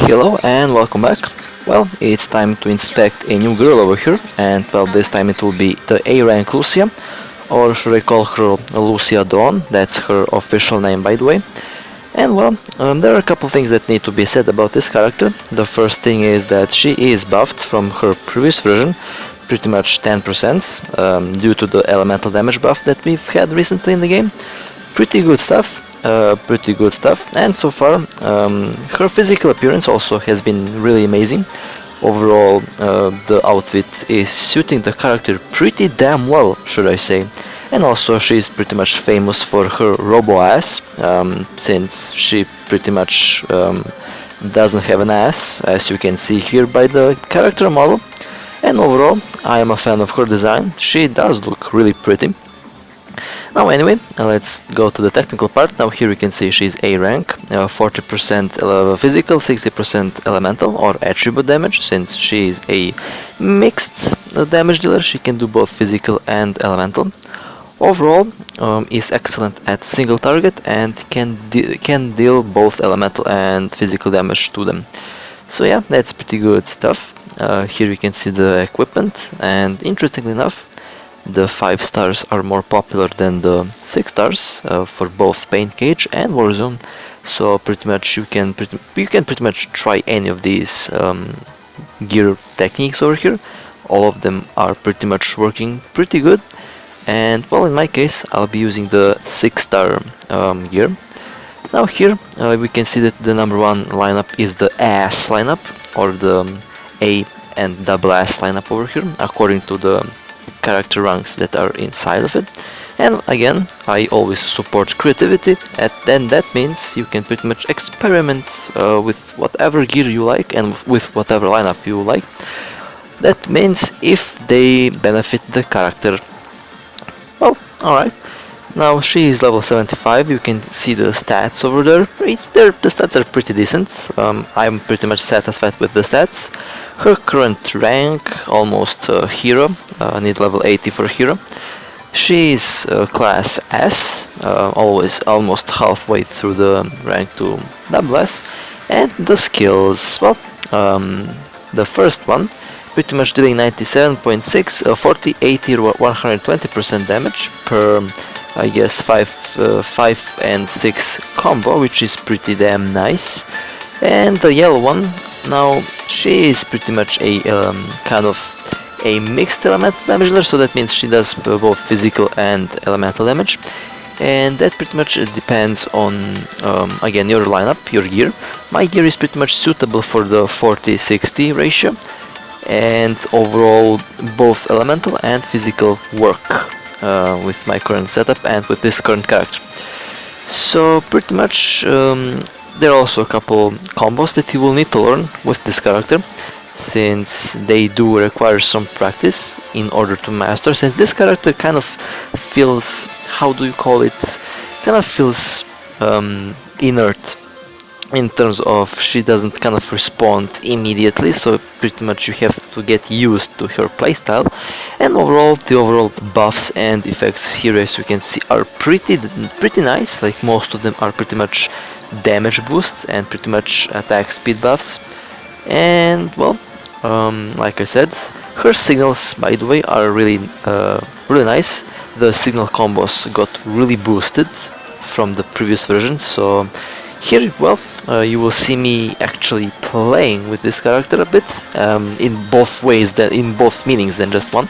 Hello and welcome back. Well, it's time to inspect a new girl over here, and well, this time it will be the A rank Lucia, or should I call her Lucia Dawn? That's her official name, by the way. And well, there are a couple things that need to be said about this character. The first thing is that she is buffed from her previous version, pretty much 10%, due to the elemental damage buff that we've had recently in the game. Pretty good stuff. And so far her physical appearance also has been really amazing. Overall, the outfit is suiting the character pretty damn well, should I say. And also she's pretty much famous for her robo ass, since she pretty much doesn't have an ass, as you can see here by the character model. And overall, I am a fan of her design. She does look really pretty. Now anyway, let's go to the technical part. Now here you can see she's A rank, 40% physical, 60% elemental or attribute damage. Since she is a mixed damage dealer, she can do both physical and elemental. Overall, is excellent at single target and can deal both elemental and physical damage to them. So yeah, that's pretty good stuff. Here you can see the equipment, and interestingly enough, the 5 stars are more popular than the 6 stars for both Paint Cage and Warzone. So pretty much you can pretty much try any of these gear techniques over here. All of them are pretty much working pretty good. And well, in my case, I'll be using the 6 star gear. Now here we can see that the number 1 lineup is the ass lineup, or the A and double ass lineup over here, according to the character ranks that are inside of it. And again, I always support creativity, and then that means you can pretty much experiment with whatever gear you like and with whatever lineup you like. That means if they benefit the character. Well, alright. Now she is level 75, you can see the stats over there. The stats are pretty decent. I'm pretty much satisfied with the stats. Her current rank, almost hero, need level 80 for hero. She is class S, always almost halfway through the rank to double S. And the skills, well, the first one, pretty much dealing 97.6, 40, 80, 120% damage per, I guess, 5 and 6 combo, which is pretty damn nice. And the yellow one, now she is pretty much a kind of a mixed elemental damage dealer, so that means she does both physical and elemental damage. And that pretty much depends on, again, your lineup, your gear. My gear is pretty much suitable for the 40-60 ratio, and overall both elemental and physical work with my current setup and with this current character. So pretty much there are also a couple combos that you will need to learn with this character, since they do require some practice in order to master, since this character kind of feels, how do you call it, kind of feels inert, in terms of she doesn't kind of respond immediately, so pretty much you have to get used to her playstyle. And overall, the overall buffs and effects here, as you can see, are pretty nice. Like, most of them are pretty much damage boosts and pretty much attack speed buffs. And well, like I said, her signals, by the way, are really nice. The signal combos got really boosted from the previous version, so here, well, you will see me actually playing with this character a bit, in both ways, in both meanings than just one.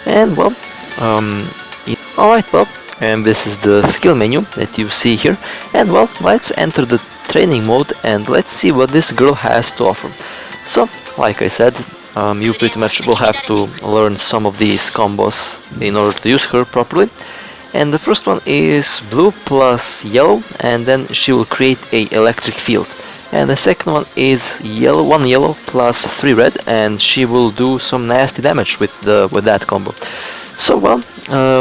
And well, alright, well, and this is the skill menu that you see here. And well, let's enter the training mode and let's see what this girl has to offer. So, like I said, you pretty much will have to learn some of these combos in order to use her properly. And the first one is blue plus yellow, and then she will create a electric field. And the second one is one yellow plus 3 red, and she will do some nasty damage with that combo. So well,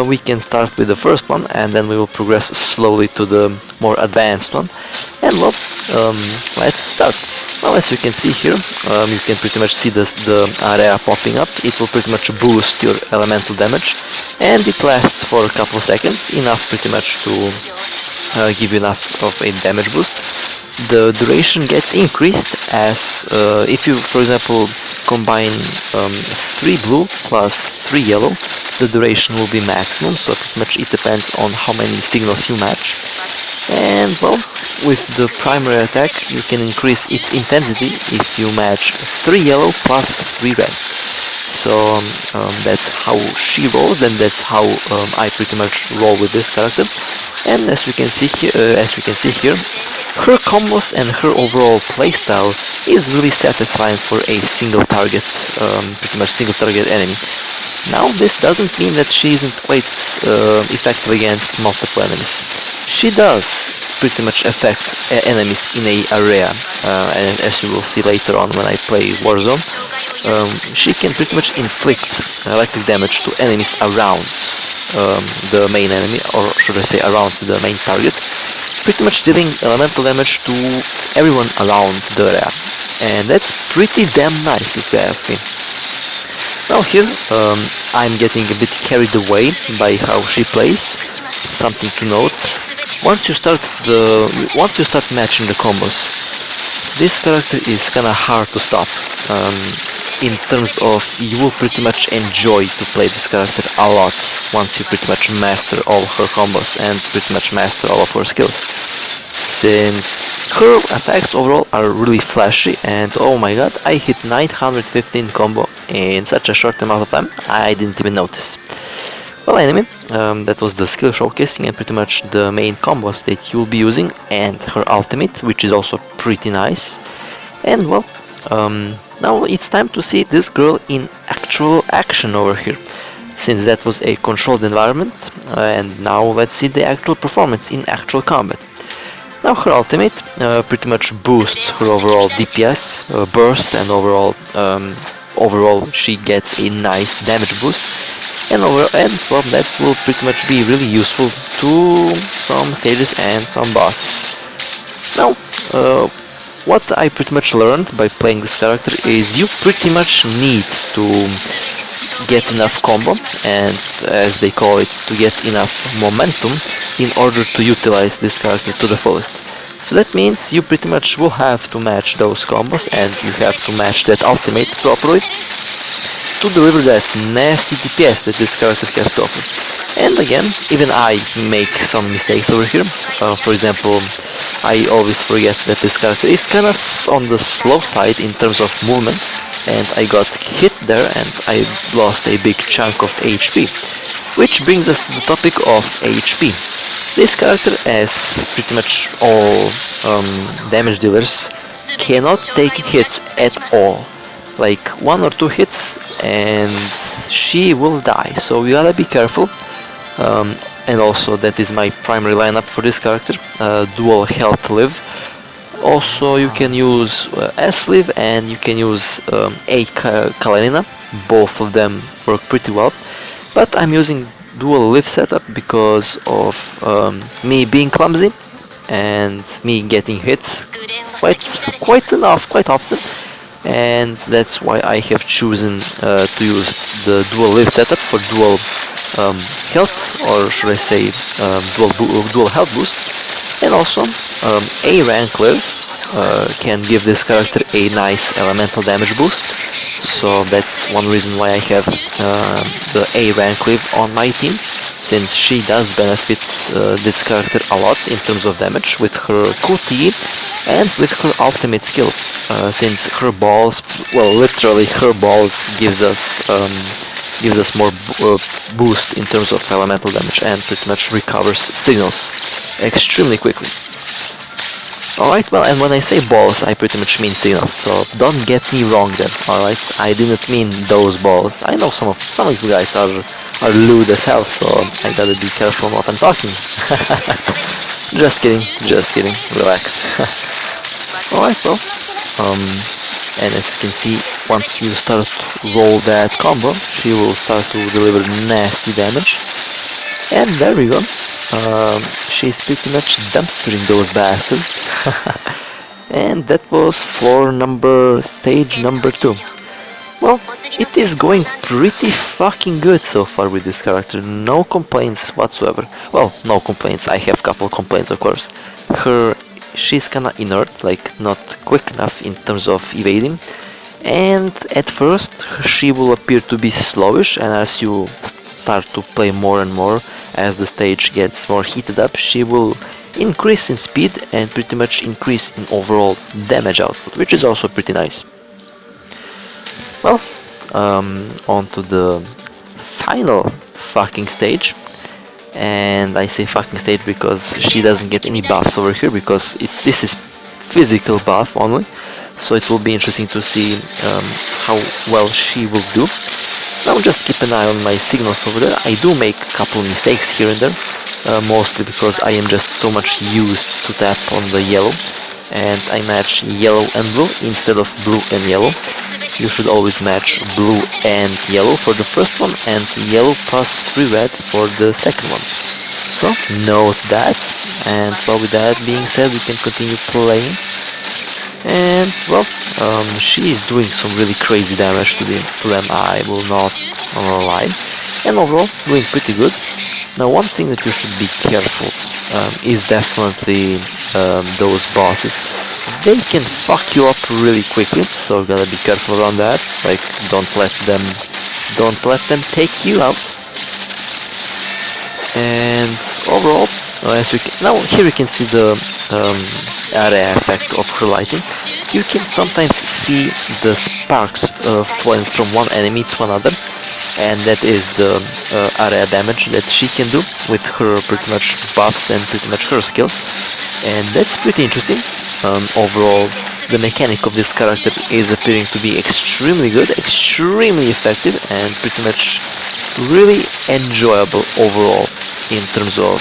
we can start with the first one, and then we will progress slowly to the more advanced one. And well, let's start. Well, as you can see here, you can pretty much see the area popping up. It will pretty much boost your elemental damage, and it lasts for a couple seconds, enough pretty much to give you enough of a damage boost. the duration gets increased as if you, for example, combine 3 blue plus 3 yellow, the duration will be maximum, so pretty much it depends on how many signals you match. And well, with the primary attack you can increase its intensity if you match 3 yellow plus 3 red. So that's how she rolls, and that's how I pretty much roll with this character. And as you can see here, her combos and her overall playstyle is really satisfying for a single target, pretty much single target enemy. Now this doesn't mean that she isn't quite effective against multiple enemies. She does pretty much affect enemies in a area, and as you will see later on when I play Warzone, she can pretty much inflict electric damage to enemies around the main enemy, or should I say around the main target, pretty much dealing elemental damage to everyone around the area, and that's pretty damn nice if you ask me. Now here I'm getting a bit carried away by how she plays. Something to note: once you start matching the combos, this character is kinda hard to stop. In terms of, you will pretty much enjoy to play this character a lot once you pretty much master all her combos and pretty much master all of her skills. Since her attacks overall are really flashy, and oh my god, I hit 915 combo in such a short amount of time, I didn't even notice. Well, anyway, that was the skill showcasing and pretty much the main combos that you'll be using, and her ultimate, which is also pretty nice. And well, now it's time to see this girl in actual action over here, since that was a controlled environment, and now let's see the actual performance in actual combat. Now her ultimate pretty much boosts her overall DPS, burst, and overall she gets a nice damage boost. And well, that will pretty much be really useful to some stages and some bosses. Now, what I pretty much learned by playing this character is you pretty much need to get enough combo, and as they call it, to get enough momentum in order to utilize this character to the fullest. So that means you pretty much will have to match those combos, and you have to match that ultimate properly to deliver that nasty DPS that this character has to offer. And again, even I make some mistakes over here. For example, I always forget that this character is kinda on the slow side in terms of movement, and I got hit there and I lost a big chunk of HP. Which brings us to the topic of HP. This character, as pretty much all damage dealers, cannot take hits at all. Like 1 or 2 hits and she will die, so you gotta be careful. And also that is my primary lineup for this character, dual health live. Also you can use S live and you can use A Kalenina, both of them work pretty well. But I'm using dual live setup because of me being clumsy and me getting hit quite often. And that's why I have chosen to use the dual live setup for dual health, or should I say dual health boost. And also A rank live can give this character a nice elemental damage boost, so that's one reason why I have the A rank live on my team, since she does benefit this character a lot in terms of damage with her QTE and with her ultimate skill, since her balls, well, literally her balls gives us more boost in terms of elemental damage and pretty much recovers signals extremely quickly. Alright, well, and when I say balls, I pretty much mean signals, so don't get me wrong then, alright? I didn't mean those balls. I know some of you guys are lewd as hell, so I gotta be careful what I'm talking. Just kidding, relax. Alright, well, and as you can see, once you start to roll that combo, she will start to deliver nasty damage. And there we go. She's pretty much dumpstering those bastards. And that was stage number 2. Well, it is going pretty fucking good so far with this character, no complaints whatsoever. Well, no complaints, I have couple complaints of course. she's kinda inert, like not quick enough in terms of evading. And at first she will appear to be slowish, and as you start to play more and more, as the stage gets more heated up, she will increase in speed and pretty much increase in overall damage output, which is also pretty nice. Well, on to the final fucking stage. And I say fucking stage because she doesn't get any buffs over here, because this is physical buff only. So it will be interesting to see how well she will do. Now just keep an eye on my signals over there. I do make a couple mistakes here and there, mostly because I am just so much used to tap on the yellow, and I match yellow and blue instead of blue and yellow. You should always match blue and yellow for the first one, and yellow plus 3 red for the second one. So note that, and well, with that being said, we can continue playing. And well, she is doing some really crazy damage to them, I will not lie, and overall doing pretty good. Now one thing that you should be careful is definitely those bosses. They can fuck you up really quickly, so gotta be careful around that. Like, don't let them take you out. And overall, as you can, now here you can see the area effect of her lighting. You can sometimes see the sparks flowing from one enemy to another, and that is the area damage that she can do with her pretty much buffs and pretty much her skills, and that's pretty interesting. Overall, the mechanic of this character is appearing to be extremely good, extremely effective, and pretty much really enjoyable overall in terms of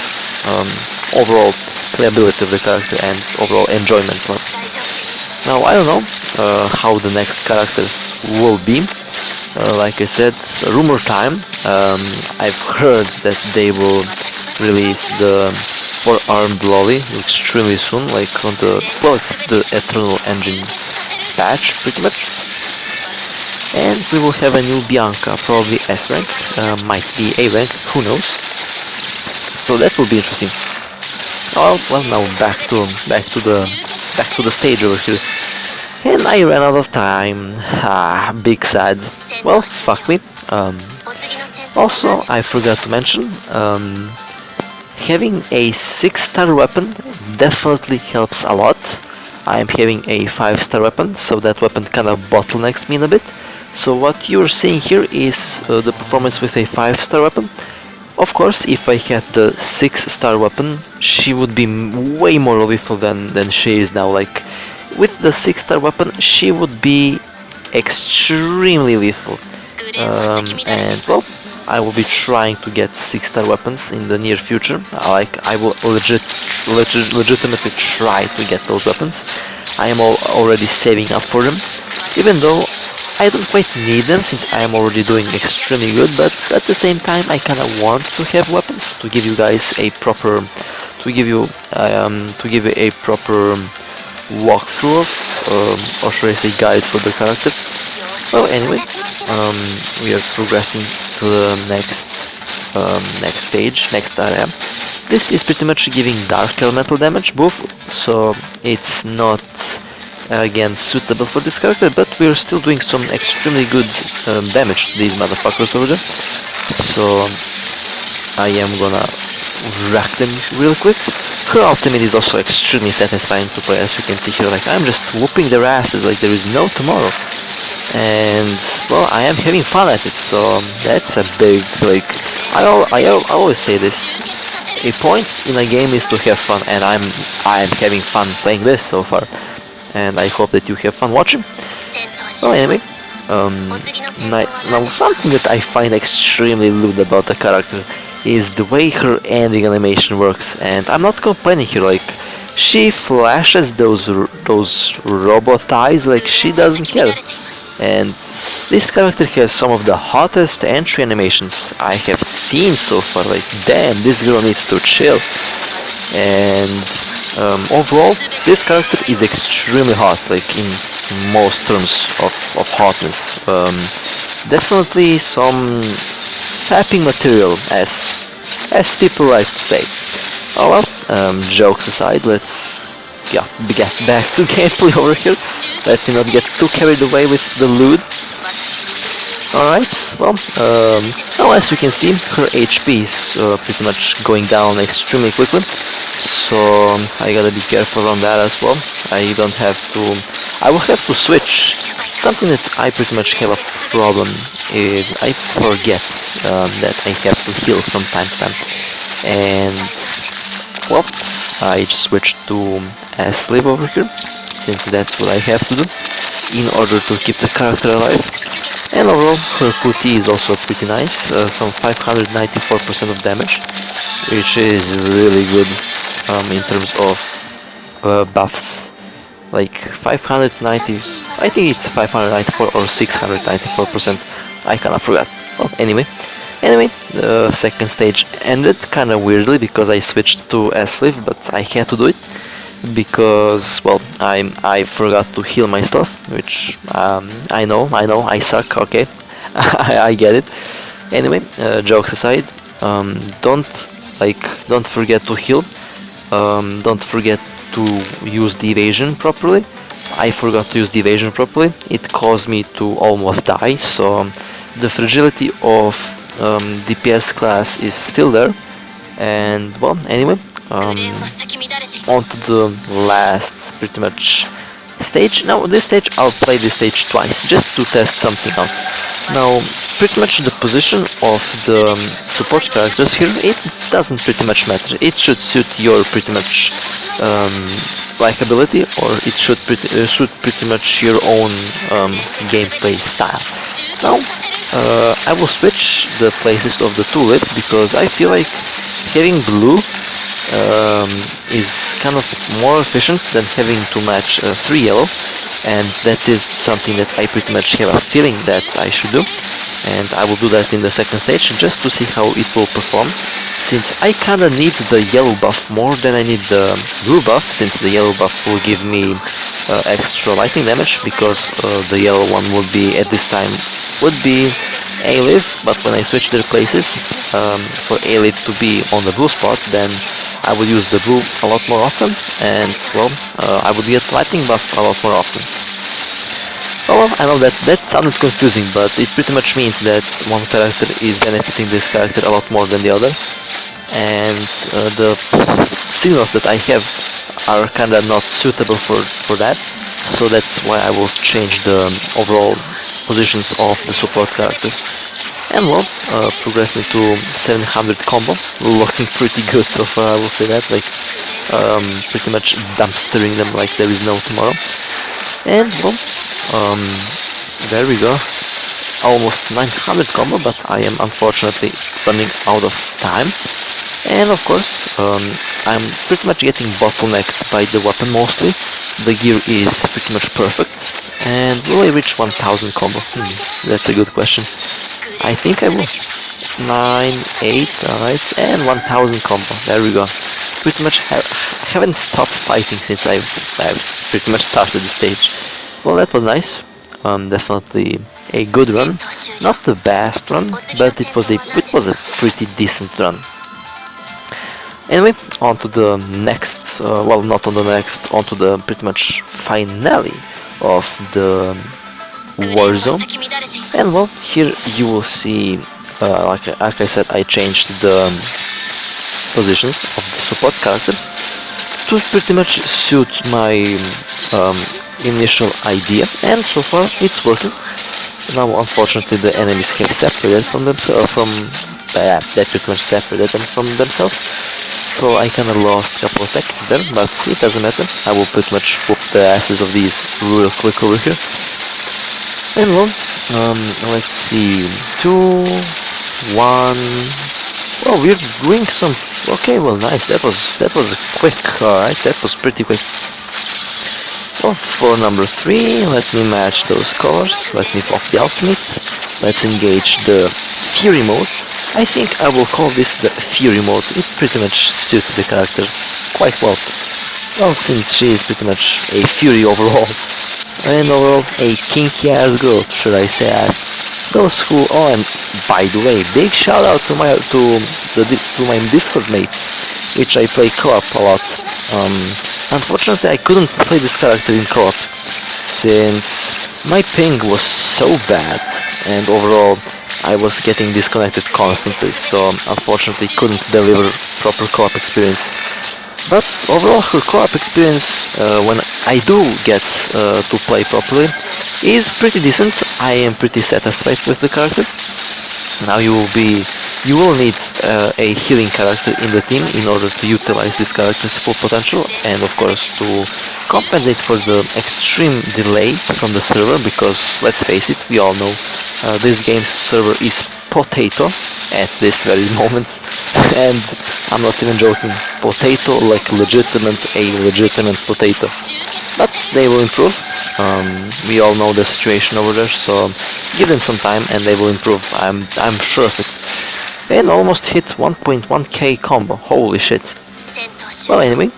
overall playability of the character and overall enjoyment. Now I don't know how the next characters will be. Like I said, rumor time. I've heard that they will release the 4-armed lolly extremely soon, like on the, well, it's the Eternal Engine patch pretty much. And we will have a new Bianca, probably S rank, might be A rank, who knows. So that will be interesting. Oh well, now back to the stage over here. And I ran out of time. Big sad. Well, fuck me. Also, I forgot to mention, having a 6-star weapon definitely helps a lot. I am having a 5-star weapon, so that weapon kind of bottlenecks me in a bit. So what you're seeing here is the performance with a 5-star weapon. Of course, if I had the 6-star weapon, she would be way more lethal than she is now. Like, with the 6-star weapon, she would be extremely lethal. And well, I will be trying to get 6-star weapons in the near future. I will legitimately try to get those weapons. I am already saving up for them, even though I don't quite need them since I am already doing extremely good. But at the same time, I kind of want to have weapons to give you guys a proper, walkthrough of, or should I say guide for the character. Well, anyway, we are progressing to the next stage, next area. This is pretty much giving dark elemental damage buff, so it's not again suitable for this character, but we're still doing some extremely good damage to these motherfuckers over there. So I am gonna wreck them real quick. Her ultimate is also extremely satisfying to play, as you can see here. Like, I'm just whooping their asses like there is no tomorrow. And well, I am having fun at it, so that's a big, like, I always say this: a point in a game is to have fun, and I am having fun playing this so far, and I hope that you have fun watching. Well, anyway, now something that I find extremely lewd about the character is the way her ending animation works, and I'm not complaining here. Like, she flashes those robo thighs like she doesn't care. And this character has some of the hottest entry animations I have seen so far. Like, damn, this girl needs to chill. And overall, this character is extremely hot, like in most terms of hotness. Definitely some fapping material, as people like to say. Oh well, jokes aside, let's yeah, get back to gameplay over here. Let me not get too carried away with the loot. Alright, well, now as you can see, her HP is pretty much going down extremely quickly, so I gotta be careful on that as well. I will have to switch. Something that I pretty much have a problem is I forget that I have to heal from time to time, and well, I switched to a slave over here, since that's what I have to do in order to keep the character alive. And overall, her QT is also pretty nice, some 594% of damage, which is really good in terms of buffs. Like 590, I think it's 594 or 694%, I kinda forgot. Well, anyway, the second stage ended kinda weirdly because I switched to a sleeve, but I had to do it because, well, I forgot to heal myself, which I know I suck. Okay, I get it. Anyway, jokes aside, don't forget to heal. Don't forget to use the evasion properly. I forgot to use the evasion properly. It caused me to almost die. So the fragility of DPS class is still there. And well, anyway. On to the last pretty much stage. Now this stage, I'll play this stage twice just to test something out. Now pretty much the position of the support characters here, it doesn't pretty much matter. It should suit your pretty much likability, or it should suit pretty much your own gameplay style. Now I will switch the places of the two lips because I feel like having blue is kind of more efficient than having to match 3 yellow, and that is something that I pretty much have a feeling that I should do, and I will do that in the second stage just to see how it will perform, since I kinda need the yellow buff more than I need the blue buff, since the yellow buff will give me extra lightning damage, because the yellow one would be at this time A-Live, but when I switch their places for A-Live to be on the blue spot, then I would use the blue a lot more often, and well, I would get lightning buff a lot more often. Oh, well, I know that sounded confusing, but it pretty much means that one character is benefiting this character a lot more than the other, and the signals that I have are kinda not suitable for that, so that's why I will change the overall positions of the support characters. And well, progressing to 700 combo, looking pretty good so far, I will say that, like pretty much dumpstering them like there is no tomorrow. And well, there we go, almost 900 combo, but I am unfortunately running out of time. And of course, I'm pretty much getting bottlenecked by the weapon mostly. The gear is pretty much perfect. And will I reach 1000 combo? That's a good question. I think I will. 9, 8, alright, and 1000 combo. There we go. Pretty much haven't stopped fighting since I've pretty much started the stage. Well, that was nice. Definitely a good run. Not the best run, but it was a pretty decent run. Anyway, on to the next, well, not on the next, on to the pretty much finale of the Warzone. And well, here you will see, like I said, I changed the positions of the support characters to pretty much suit my initial idea, and so far it's working. Now unfortunately the enemies have separated from themselves, that pretty much separated them from themselves, so I kinda lost a couple of seconds there, but it doesn't matter. I will pretty much whoop the asses of these real quick over here. And well, let's see, 2, 1, well, we're doing some, okay, well, nice, that was quick, alright, that was pretty quick. Well, for number 3, let me match those colors, let me pop the ultimate, let's engage the Fury mode. I think I will call this the Fury mode, it pretty much suits the character quite well. Well, since she is pretty much a Fury overall, and overall a kinky ass girl, should I say. Those who, oh, and by the way, big shout out to my Discord mates, which I play co-op a lot. Unfortunately, I couldn't play this character in co-op since my ping was so bad and overall I was getting disconnected constantly, so unfortunately couldn't deliver proper co-op experience. But overall her co-op experience when I do get to play properly is pretty decent. I am pretty satisfied with the character. Now you will need a healing character in the team in order to utilize this character's full potential, and of course to compensate for the extreme delay from the server, because let's face it, we all know this game's server is potato at this very moment. And I'm not even joking, potato, like a legitimate potato. But they will improve. We all know the situation over there, so give them some time and they will improve. I'm sure of it. And almost hit 1.1k combo. Holy shit. Well, anyway,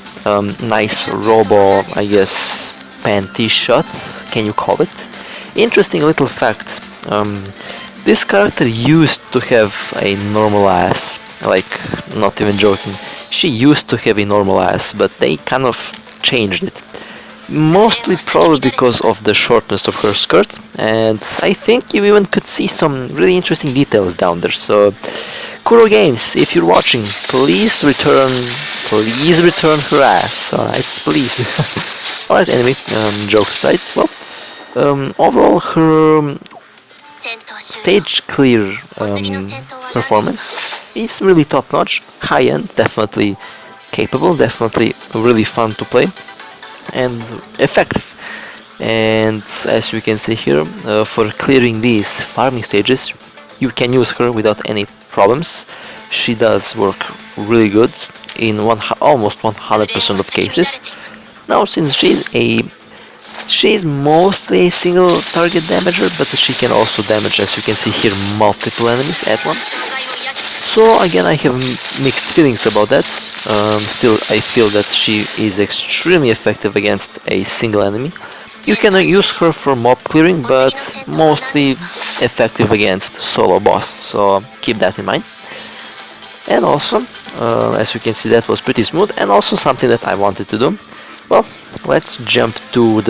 nice robo, I guess, panty shot. Can you call it? Interesting little fact. This character used to have a normal ass. Like, not even joking. She used to have a normal ass, but they kind of changed it. Mostly probably because of the shortness of her skirt, and I think you even could see some really interesting details down there. So, Kuro Games, if you're watching, please return her ass. Alright, please. Alright, anyway, jokes aside, well, overall her stage clear performance is really top notch, high end, definitely capable, definitely really fun to play, and effective. And as you can see here, for clearing these farming stages, you can use her without any problems. She does work really good in almost 100% of cases. Now, since she's mostly a single target damager, but she can also damage, as you can see here, multiple enemies at once. So again, I have mixed feelings about that. Still, I feel that she is extremely effective against a single enemy. You can use her for mob clearing, but mostly effective against solo boss, so keep that in mind. And also, as you can see, that was pretty smooth, and also something that I wanted to do. Well, let's jump to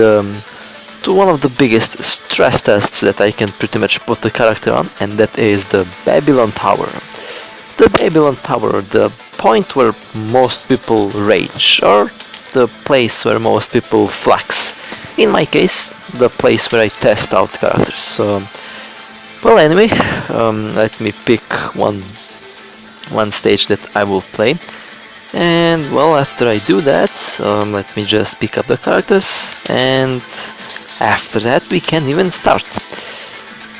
one of the biggest stress tests that I can pretty much put the character on, and that is the Babylon Tower. The Babylon Tower, the point where most people rage, or the place where most people flex. In my case, the place where I test out characters. So, well, anyway, let me pick one stage that I will play. And well, after I do that, let me just pick up the characters, and after that we can even start.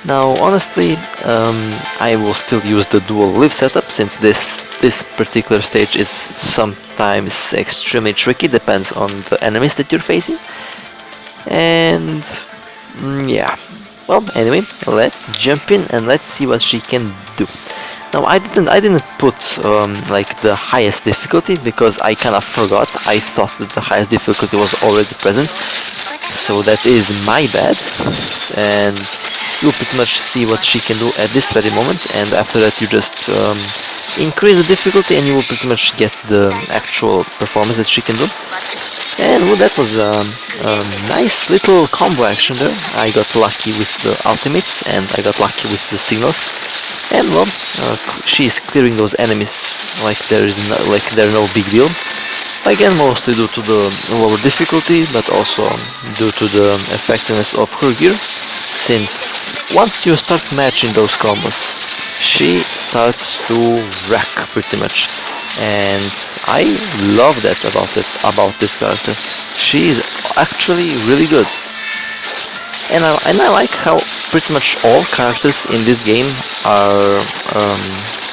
Now, honestly, I will still use the dual live setup, since this particular stage is sometimes extremely tricky, depends on the enemies that you're facing. And yeah, well, anyway, let's jump in and let's see what she can do. Now, I didn't put like the highest difficulty, because I kind of forgot. I thought that the highest difficulty was already present, so that is my bad. And you'll pretty much see what she can do at this very moment, and after that you just increase the difficulty and you will pretty much get the actual performance that she can do. And well, that was a nice little combo action there. I got lucky with the ultimates and I got lucky with the signals. And well, she's clearing those enemies like they're no big deal. Again, mostly due to the lower difficulty, but also due to the effectiveness of her gear, since once you start matching those combos, she starts to wreck pretty much. And I love that about this character. She is actually really good. And I like how pretty much all characters in this game are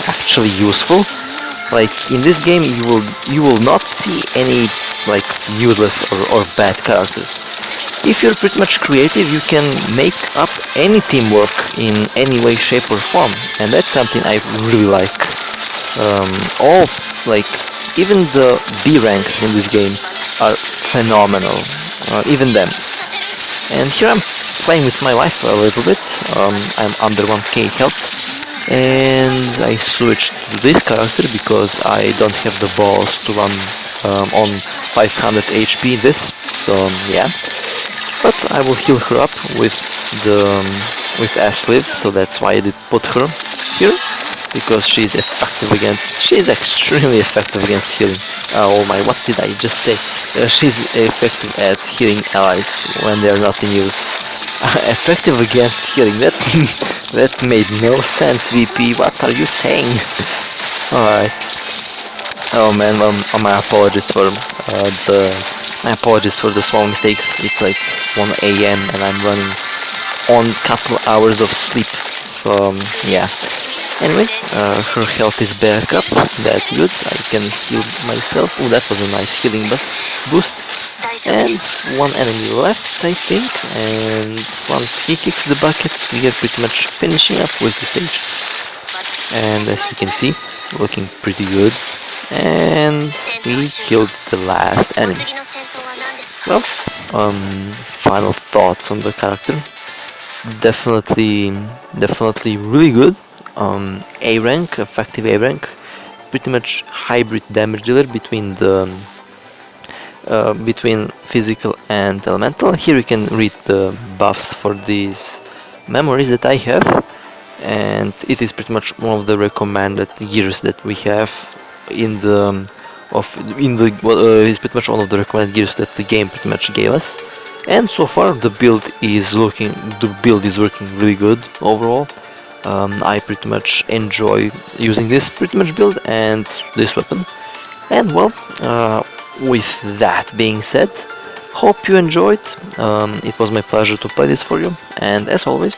actually useful. Like, in this game you will not see any like useless or bad characters. If you're pretty much creative, you can make up any teamwork in any way, shape or form, and that's something I really like. Even the B ranks in this game are phenomenal, even them. And here I'm playing with my wife a little bit. I'm under 1k health, and I switched to this character because I don't have the balls to run on 500 HP this, so yeah. But I will heal her up with the with S-Live, so that's why I did put her here, because she's extremely effective against healing. Oh my, what did I just say? She's effective at healing allies when they're not in use. Effective against healing, that that made no sense, VP, what are you saying? Alright. Oh man, well, my apologies for the small mistakes. It's like 1 AM and I'm running on couple hours of sleep. So yeah. Anyway, her health is back up. That's good. I can heal myself. Oh, that was a nice healing boost. And one enemy left, I think. And once he kicks the bucket, we are pretty much finishing up with the stage. And as you can see, looking pretty good. And we killed the last enemy. Well, final thoughts on the character. Definitely really good. A rank, effective A rank, pretty much hybrid damage dealer between the between physical and elemental. Here you can read the buffs for these memories that I have, and it is pretty much one of the recommended gears that we have in the it's pretty much one of the recommended gears that the game pretty much gave us. And so far the build is working really good overall. I pretty much enjoy using this pretty much build and this weapon. And well, with that being said, hope you enjoyed. It was my pleasure to play this for you, and as always,